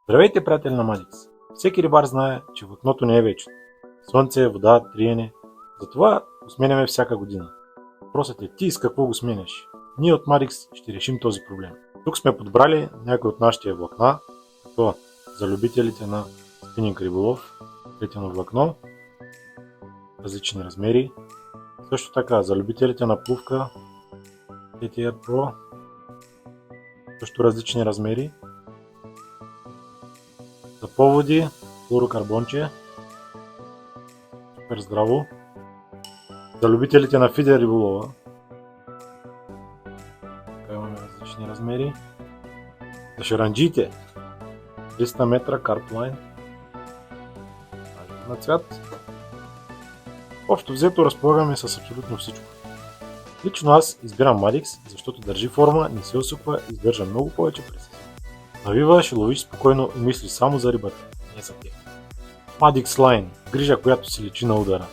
Здравейте, приятели на Мадикс! Всеки рибар знае, че влакното не е вечно. Слънце, вода, триене. Затова го сменяме всяка година. Въпросът е ти с какво го сменяш? Ние от Мадикс ще решим този проблем. Тук сме подбрали някои от нашите влакна, като за любителите на спининг риболов, плетено влакно, различни размери. Също така за любителите на плувка, TTR Pro, също различни размери. За поводи, флуорокарбонче, супер здраво. За любителите на фидер риболова, така имаме различни размери. За шаранджиите, 300 метра карплайн на цвят. Общо взето разполагаме с абсолютно всичко. Лично аз избирам Мадикс, защото държи форма, не се усуква и издържа много повече през. Навива, ще ловиш спокойно и мислиш само за рибата, не за теб. Мадикс Line, грижа, която си личи на удара.